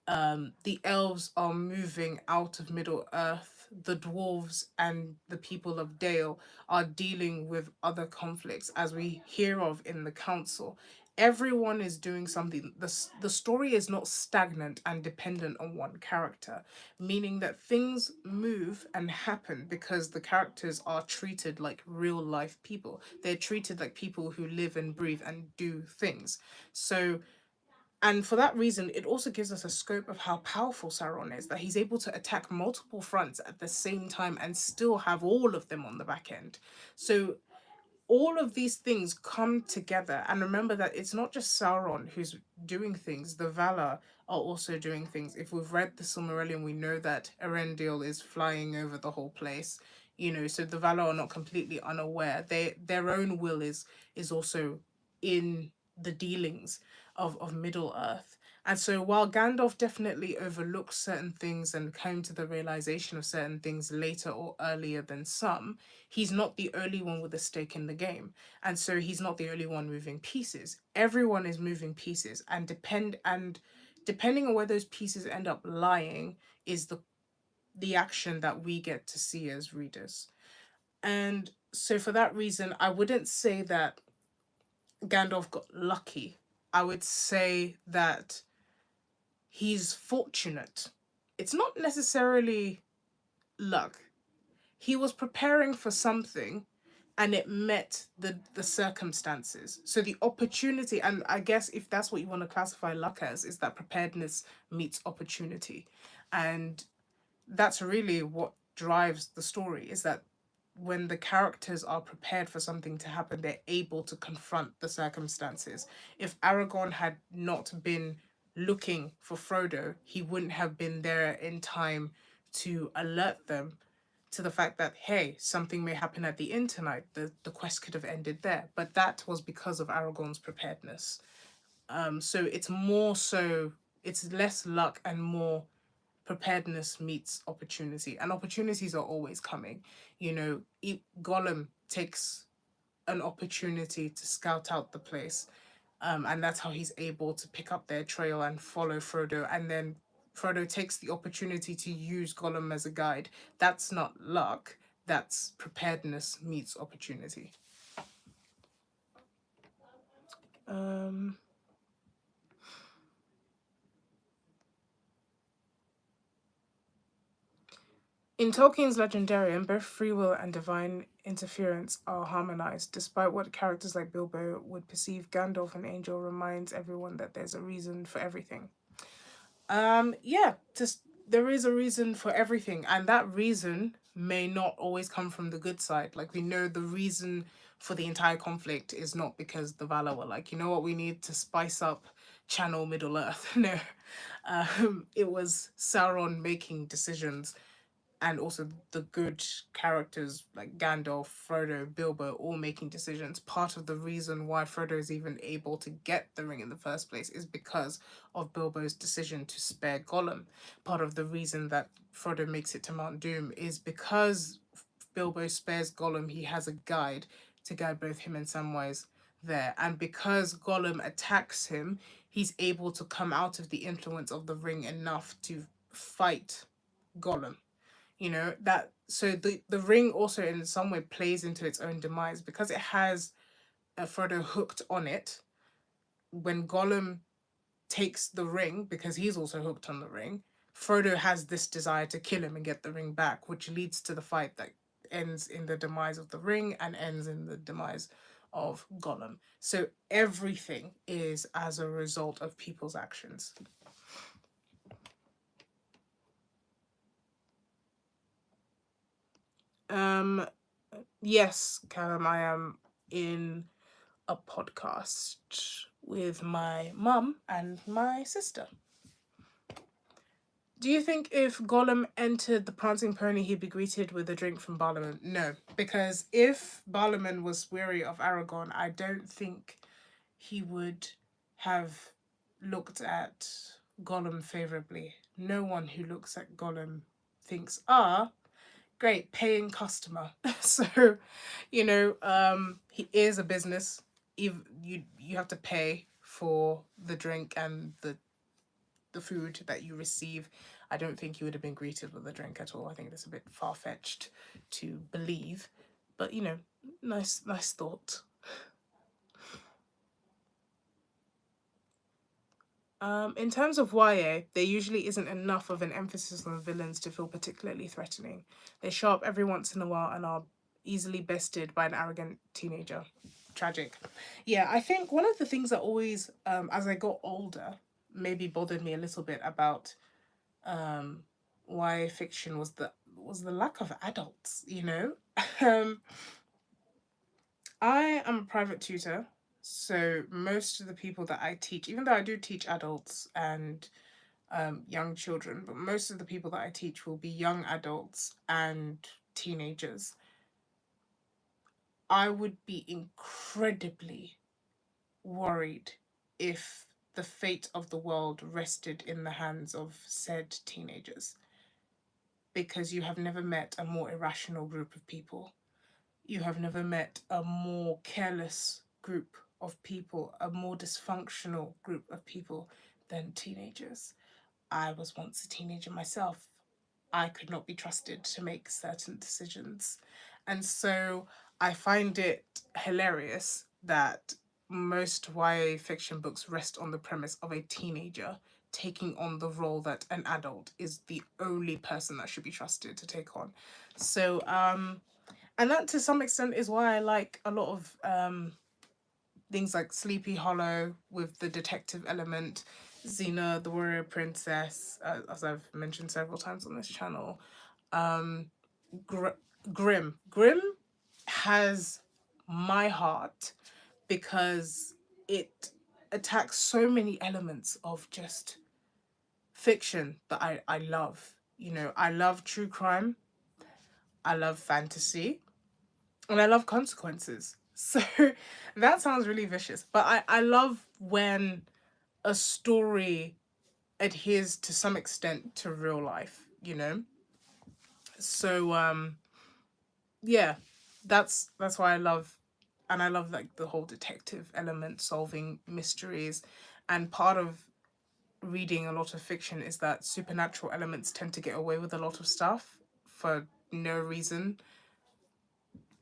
The elves are moving out of Middle Earth. The dwarves and the people of Dale are dealing with other conflicts, as we hear of in the council. Everyone is doing something. The story is not stagnant and dependent on one character, meaning that things move and happen because the characters are treated like real life people. They're treated like people who live and breathe and do things. So, and for that reason, it also gives us a scope of how powerful Sauron is, that he's able to attack multiple fronts at the same time and still have all of them on the back end. So all of these things come together. And remember that it's not just Sauron who's doing things, the Valar are also doing things. If we've read the Silmarillion, we know that Erendil is flying over the whole place. So the Valar are not completely unaware. Their own will is also in the dealings of Middle Earth. And so while Gandalf definitely overlooks certain things and came to the realization of certain things later or earlier than some, he's not the only one with a stake in the game. And so he's not the only one moving pieces. Everyone is moving pieces, and depending on where those pieces end up lying is the action that we get to see as readers. And so for that reason, I wouldn't say that Gandalf got lucky. I would say that he's fortunate. It's not necessarily luck. He was preparing for something and it met the circumstances. So the opportunity, and I guess if that's what you want to classify luck as, is that preparedness meets opportunity. And that's really what drives the story, is that when the characters are prepared for something to happen, they're able to confront the circumstances. If Aragorn had not been looking for Frodo, he wouldn't have been there in time to alert them to the fact that, hey, something may happen at the inn tonight. The quest could have ended there. But that was because of Aragorn's preparedness. So it's more so, it's less luck and more preparedness meets opportunity, and opportunities are always coming. Gollum takes an opportunity to scout out the place, and that's how he's able to pick up their trail and follow Frodo, and then Frodo takes the opportunity to use Gollum as a guide. That's not luck, that's preparedness meets opportunity. um In Tolkien's Legendarium, both free will and divine interference are harmonized. Despite what characters like Bilbo would perceive, Gandalf, an angel, reminds everyone that there's a reason for everything. Yeah, just there is a reason for everything, and that reason may not always come from the good side. Like, we know the reason for the entire conflict is not because the Valar were like, you know what, we need to spice up channel Middle Earth. No, it was Sauron making decisions, and also the good characters like Gandalf, Frodo, Bilbo, all making decisions. Part of the reason why Frodo is even able to get the ring in the first place is because of Bilbo's decision to spare Gollum. Part of the reason that Frodo makes it to Mount Doom is because Bilbo spares Gollum. He has a guide to guide both him and Samwise there. And because Gollum attacks him, he's able to come out of the influence of the ring enough to fight Gollum. You know, that so the ring also in some way plays into its own demise because it has Frodo hooked on it. When Gollum takes the ring, because he's also hooked on the ring, Frodo has this desire to kill him and get the ring back, which leads to the fight that ends in the demise of the ring and ends in the demise of Gollum. So everything is as a result of people's actions. Yes, Callum, I am in a podcast with my mum and my sister. Do you think if Gollum entered the Prancing Pony, he'd be greeted with a drink from Barlaman? No, because if Barlaman was weary of Aragorn, I don't think he would have looked at Gollum favourably. No one who looks at Gollum thinks, great, paying customer. So, he is a business. You have to pay for the drink and the food that you receive. I don't think you would have been greeted with a drink at all. I think that's a bit far-fetched to believe, but nice thought. In terms of YA, there usually isn't enough of an emphasis on villains to feel particularly threatening. They show up every once in a while and are easily bested by an arrogant teenager. Tragic. Yeah, I think one of the things that always, as I got older, maybe bothered me a little bit about YA fiction was the lack of adults. I am a private tutor, so most of the people that I teach, even though I do teach adults and young children, but most of the people that I teach will be young adults and teenagers. I would be incredibly worried if the fate of the world rested in the hands of said teenagers, because you have never met a more irrational group of people. You have never met a more careless group of people, a more dysfunctional group of people than teenagers. I was once a teenager myself. I could not be trusted to make certain decisions. And so I find it hilarious that most YA fiction books rest on the premise of a teenager taking on the role that an adult is the only person that should be trusted to take on. So, and that to some extent is why I like a lot of things like Sleepy Hollow with the detective element, Xena, the Warrior Princess, as I've mentioned several times on this channel. Grimm. Grimm has my heart because it attacks so many elements of just fiction that I love. I love true crime, I love fantasy, and I love consequences. So that sounds really vicious, but I love when a story adheres to some extent to real life. So yeah, that's why I love, and I love like the whole detective element, solving mysteries. And part of reading a lot of fiction is that supernatural elements tend to get away with a lot of stuff for no reason.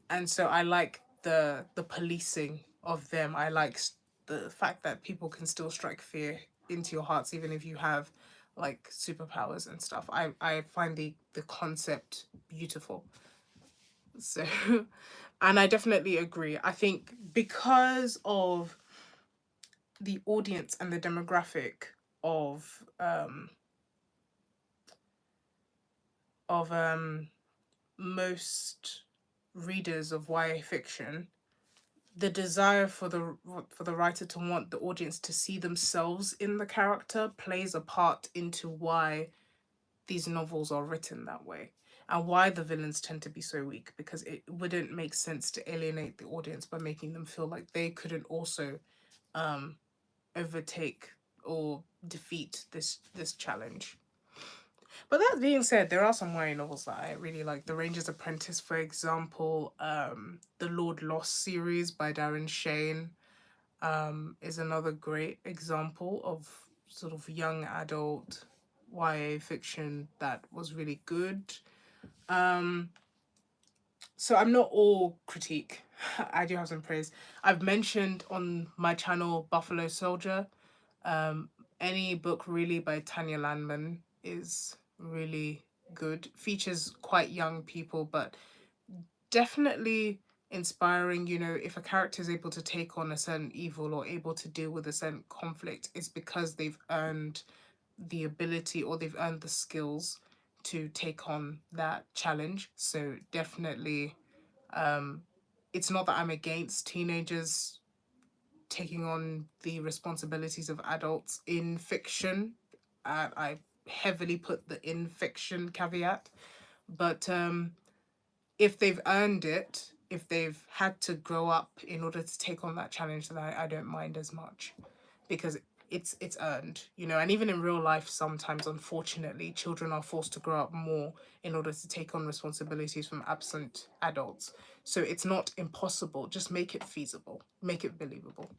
And so I like the policing of them. I like the fact that people can still strike fear into your hearts even if you have like superpowers and stuff. I find the concept beautiful. So and I definitely agree. I think because of the audience and the demographic of of most readers of YA fiction, the desire for the writer to want the audience to see themselves in the character plays a part into why these novels are written that way, and why the villains tend to be so weak, because it wouldn't make sense to alienate the audience by making them feel like they couldn't also um overtake or defeat this challenge. But that being said, there are some YA novels that I really like. The Ranger's Apprentice, for example, the Lord Lost series by Darren Shane is another great example of sort of young adult YA fiction that was really good. Um, so I'm not all critique. I do have some praise. I've mentioned on my channel Buffalo Soldier. Um, any book really by Tanya Landman is really good. Features quite young people, but definitely inspiring. You know, if a character is able to take on a certain evil or able to deal with a certain conflict, it's because they've earned the ability or they've earned the skills to take on that challenge. So definitely, um, it's not that I'm against teenagers taking on the responsibilities of adults in fiction. I heavily put the in fiction caveat, but if they've earned it, if they've had to grow up in order to take on that challenge, then I don't mind as much, because it's earned, you know. And even in real life, sometimes unfortunately children are forced to grow up more in order to take on responsibilities from absent adults. So it's not impossible, just make it feasible, make it believable.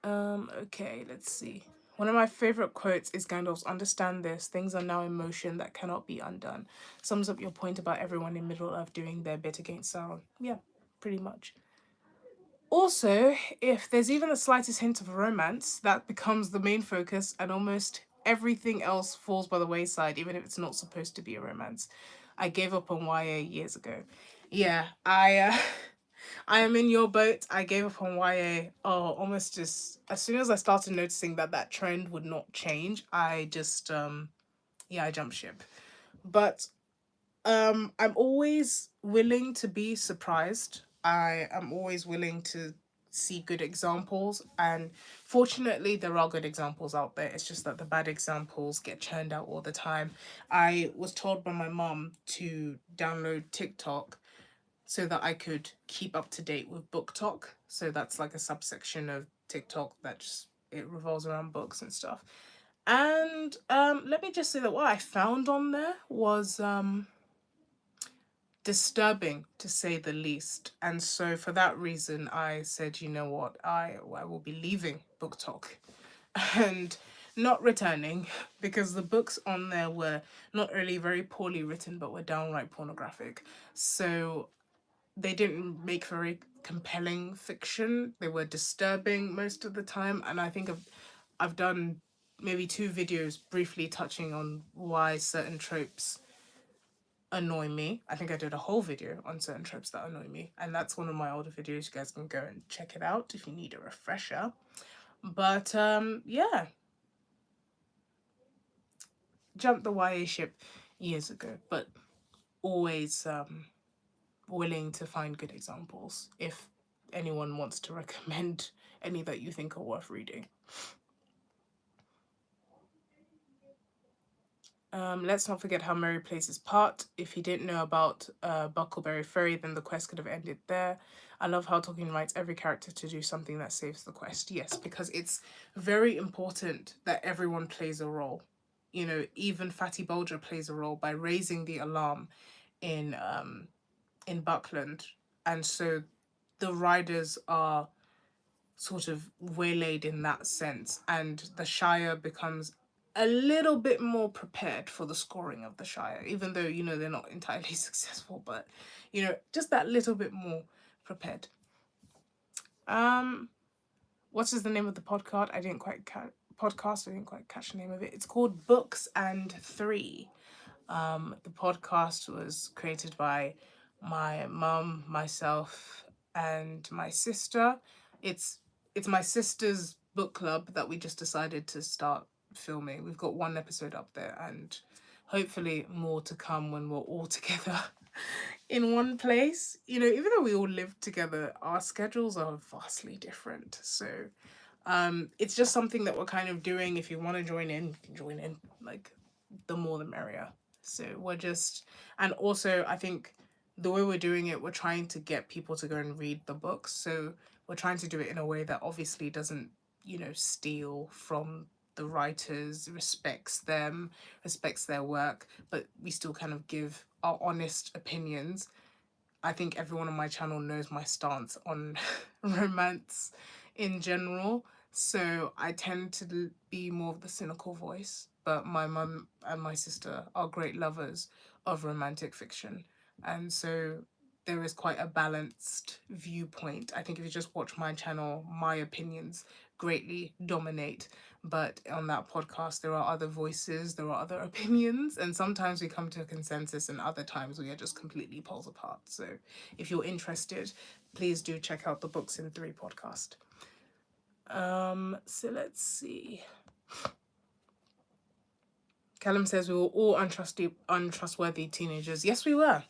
Okay, let's see. One of my favorite quotes is Gandalf's, "Understand this, things are now in motion that cannot be undone." Sums up your point about everyone in Middle Earth doing their bit against Sauron. Yeah, pretty much. Also, if there's even the slightest hint of romance, that becomes the main focus, and almost everything else falls by the wayside, even if it's not supposed to be a romance. I gave up on YA years ago. Yeah, I am in your boat. I gave up on YA. Oh, almost just as soon as I started noticing that that trend would not change, I just yeah, I jumped ship. But I'm always willing to be surprised. I am always willing to see good examples, and fortunately there are good examples out there. It's just that the bad examples get churned out all the time. I was told by my mom to download TikTok so that I could keep up to date with Book Talk. So that's like a subsection of TikTok that just it revolves around books and stuff. And let me just say that what I found on there was disturbing, to say the least. And so for that reason, I said, you know what, I will be leaving Book Talk and not returning, because the books on there were not only very poorly written but were downright pornographic. So they didn't make very compelling fiction. They were disturbing most of the time, and I think I've done maybe 2 videos briefly touching on why certain tropes annoy me. I think I did a whole video on certain tropes that annoy me, and that's one of my older videos. You guys can go and check it out if you need a refresher. But yeah, jumped the YA ship years ago, but always willing to find good examples if anyone wants to recommend any that you think are worth reading. Let's not forget how Merry plays his part. If he didn't know about Buckleberry Ferry, then the quest could have ended there. I love how Tolkien writes every character to do something that saves the quest. Yes, because it's very important that everyone plays a role. You know, even Fatty Bulger plays a role by raising the alarm in Buckland, and so the riders are sort of waylaid in that sense, and the Shire becomes a little bit more prepared for the scoring of the Shire, even though, you know, they're not entirely successful, but, you know, just that little bit more prepared. What is the name of the podcast? I didn't quite catch the name of it. It's called Books and Three. The podcast was created by my mum, myself, and my sister. It's it's my sister's book club that we just decided to start filming. We've got 1 episode up there, and hopefully more to come when we're all together. in one place. You know, even though we all live together, our schedules are vastly different. So it's just something that we're kind of doing. If you want to join in, you can join in. Like, the more the merrier. So we're just, and also I think the way we're doing it, we're trying to get people to go and read the books. So we're trying to do it in a way that obviously doesn't, you know, steal from the writers, respects them, respects their work, but we still kind of give our honest opinions. I think everyone on my channel knows my stance on romance in general. So I tend to be more of the cynical voice. But my mum and my sister are great lovers of romantic fiction. And so there is quite a balanced viewpoint. I think if you just watch my channel, my opinions greatly dominate. But on that podcast, there are other voices, there are other opinions, and sometimes we come to a consensus, and other times we are just completely poles apart. So if you're interested, please do check out the Books in Three podcast. So let's see. Callum says we were all untrustworthy teenagers. Yes, we were.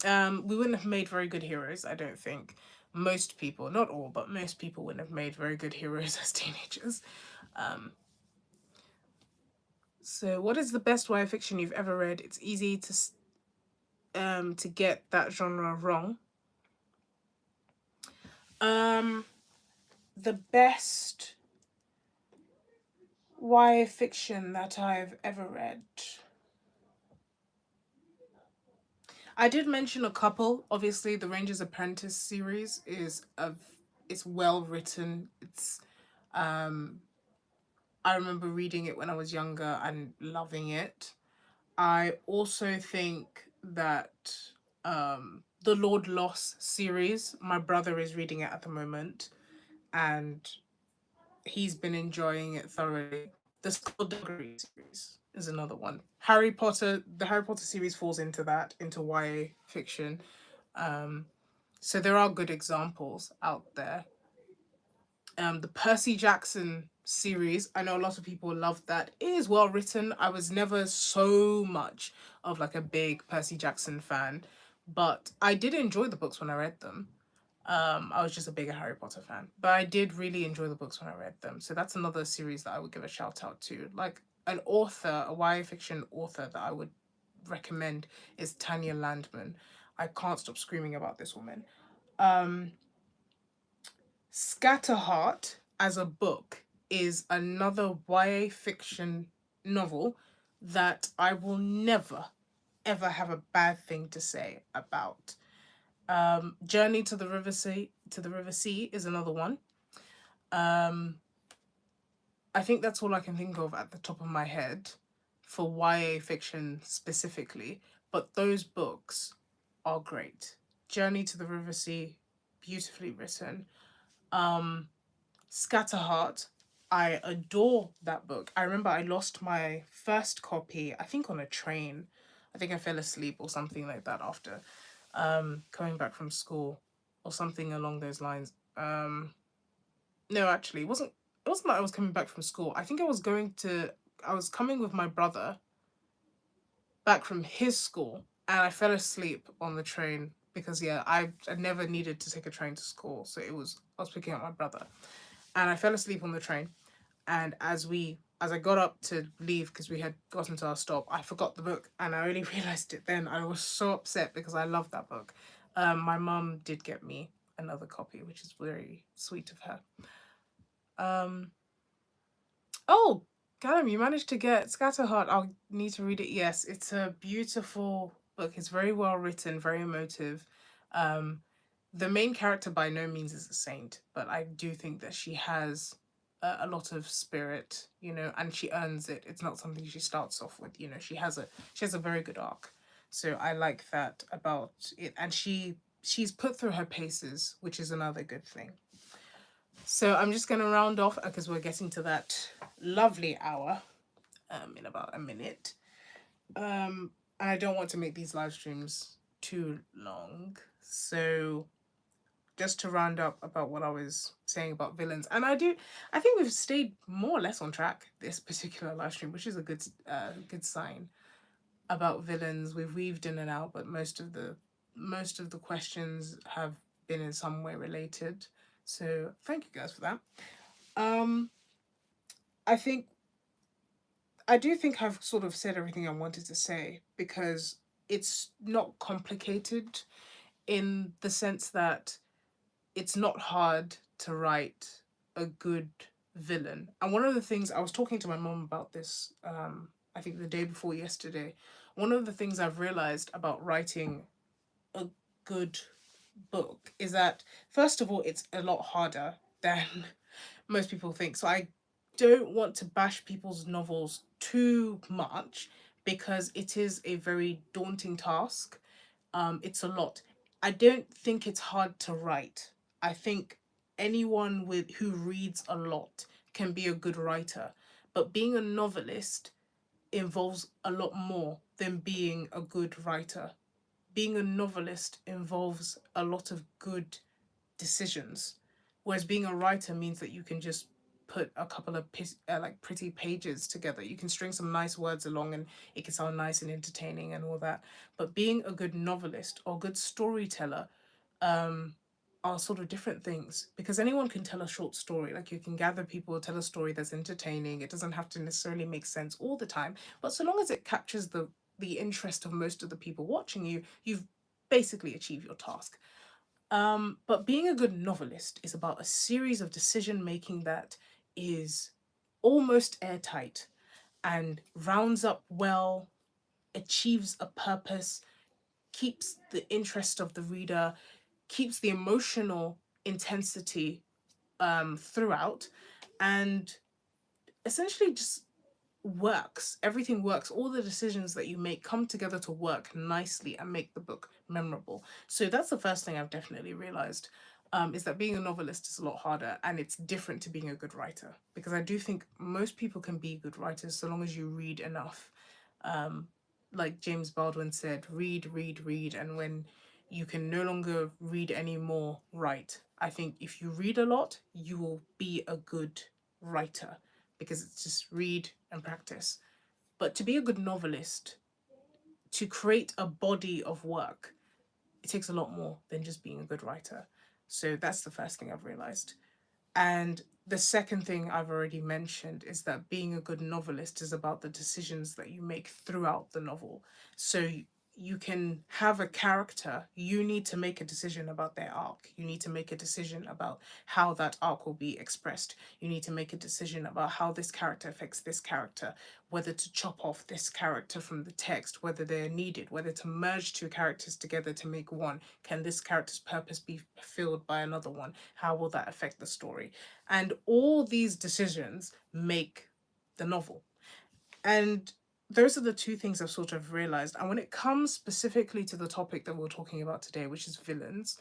We wouldn't have made very good heroes, I don't think. Most people, not all, but most people wouldn't have made very good heroes as teenagers. So what is the best YA fiction you've ever read? It's easy to get that genre wrong. The best YA fiction that I've ever read. I did mention a couple. Obviously, the Ranger's Apprentice series it's well written. It's I remember reading it when I was younger and loving it. I also think that the Lord Loss series, my brother is reading it at the moment, and he's been enjoying it thoroughly. The Skullduggery series is another one. The Harry Potter series falls into that, into YA fiction. So there are good examples out there. The Percy Jackson series, I know a lot of people love that. It is well written. I was never so much of like a big Percy Jackson fan, but I did enjoy the books when I read them. I was just a bigger Harry Potter fan, but I did really enjoy the books when I read them. So that's another series that I would give a shout out to. Like an author, a YA fiction author that I would recommend is Tanya Landman. I can't stop screaming about this woman. Scatterheart as a book is another YA fiction novel that I will never, ever have a bad thing to say about. Journey to the River Sea is another one. I think that's all I can think of at the top of my head for YA fiction specifically, but those books are great. Journey to the River Sea, beautifully written. Scatterheart, I adore that book. I remember I lost my first copy, I think on a train. I think I fell asleep or something like that after coming back from school or something along those lines. No, actually, it wasn't that I was coming back from school. I think I was coming with my brother back from his school, and I fell asleep on the train because I never needed to take a train to school, so I was picking up my brother, and I fell asleep on the train, and as I got up to leave because we had gotten to our stop, I forgot the book, and I only realized it then. I was so upset because I loved that book. My mum did get me another copy, which is very sweet of her. Oh, Callum, you managed to get Scatterheart. I'll need to read it. Yes, it's a beautiful book. It's very well written, very emotive. Um, the main character by no means is a saint, but I do think that she has a lot of spirit, you know, and she earns it. It's not something she starts off with, you know. She has a very good arc. So I like that about it, and she's put through her paces, which is another good thing. So I'm just going to round off because we're getting to that lovely hour in about a minute. And I don't want to make these live streams too long. So just to round up about what I was saying about villains. And I think we've stayed more or less on track this particular live stream, which is a good sign. About villains, we've weaved in and out, but most of the most of the questions have been in some way related. So thank you guys for that. Um, I think I do think I've sort of said everything I wanted to say because it's not complicated in the sense that it's not hard to write a good villain. And one of the things I was talking to my mom about this, I think the day before yesterday. One of the things I've realized about writing a good book is that, first of all, it's a lot harder than most people think. So I don't want to bash people's novels too much because it is a very daunting task. It's a lot. I don't think it's hard to write. I think anyone with who reads a lot can be a good writer. But being a novelist involves a lot more than being a good writer. Being a novelist involves a lot of good decisions, whereas being a writer means that you can just put a couple of like pretty pages together. You can string some nice words along, and it can sound nice and entertaining and all that. But being a good novelist or good storyteller um, are sort of different things, because anyone can tell a short story. Like, you can gather people, tell a story that's entertaining. It doesn't have to necessarily make sense all the time, but so long as it captures the interest of most of the people watching you, you've basically achieved your task. But being a good novelist is about a series of decision making that is almost airtight and rounds up well, achieves a purpose, keeps the interest of the reader, keeps the emotional intensity throughout, and essentially just works. Everything works. All the decisions that you make come together to work nicely and make the book memorable. So that's the first thing I've definitely realized. Is that being a novelist is a lot harder, and it's different to being a good writer, because I do think most people can be good writers so long as you read enough. Um, like James Baldwin said, read, read, read, and when you can no longer read anymore, write. I think if you read a lot, you will be a good writer, because it's just read and practice. But to be a good novelist, to create a body of work, it takes a lot more than just being a good writer. So that's the first thing I've realized. And the second thing I've already mentioned is that being a good novelist is about the decisions that you make throughout the novel. So you can have a character, you need to make a decision about their arc. You need to make a decision about how that arc will be expressed. You need to make a decision about how this character affects this character, whether to chop off this character from the text, whether they're needed, whether to merge two characters together to make one. Can this character's purpose be fulfilled by another one? How will that affect the story? And all these decisions make the novel. And those are the two things I've sort of realized. And when it comes specifically to the topic that we're talking about today, which is villains,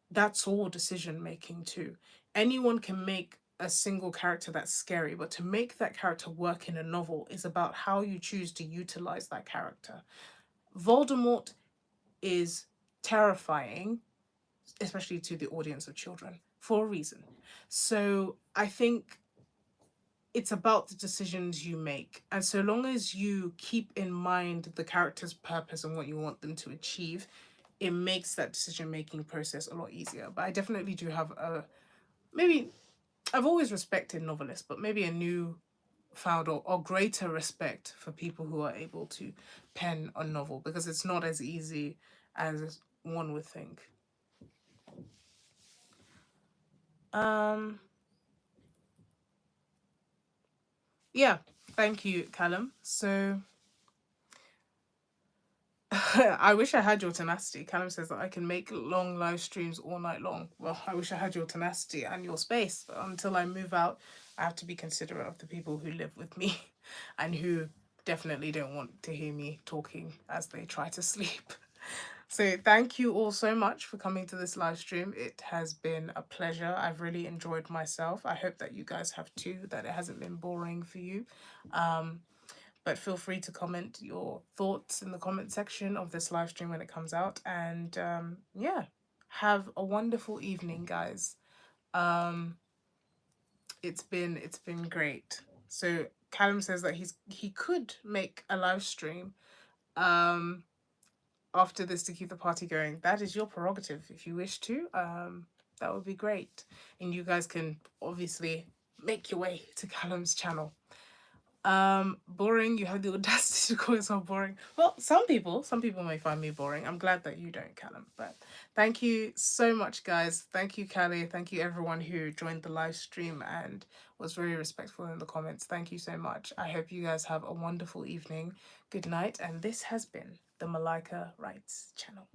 that's all decision making too. Anyone can make a single character that's scary, but to make that character work in a novel is about how you choose to utilize that character. Voldemort is terrifying, especially to the audience of children, for a reason. So I think it's about the decisions you make. And so long as you keep in mind the character's purpose and what you want them to achieve, it makes that decision making process a lot easier. But I definitely do have a, maybe, I've always respected novelists, but maybe a new found or greater respect for people who are able to pen a novel, because it's not as easy as one would think. Um, yeah, thank you, Callum. So I wish I had your tenacity. Callum says that I can make long live streams all night long. Well, I wish I had your tenacity and your space. But until I move out, I have to be considerate of the people who live with me and who definitely don't want to hear me talking as they try to sleep. So thank you all so much for coming to this live stream. It has been a pleasure. I've really enjoyed myself. I hope that you guys have too, that it hasn't been boring for you. But feel free to comment your thoughts in the comment section of this live stream when it comes out. And yeah, have a wonderful evening, guys. Um, it's been great. So Callum says that he could make a live stream. Um, after this to keep the party going, that is your prerogative. If you wish to, that would be great. And you guys can obviously make your way to Callum's channel. Boring, you have the audacity to call yourself boring. Well, some people may find me boring. I'm glad that you don't, Callum. But thank you so much, guys. Thank you, Callie. Thank you, everyone who joined the live stream and was very respectful in the comments. Thank you so much. I hope you guys have a wonderful evening. Good night. And this has been the Malaika Writes channel.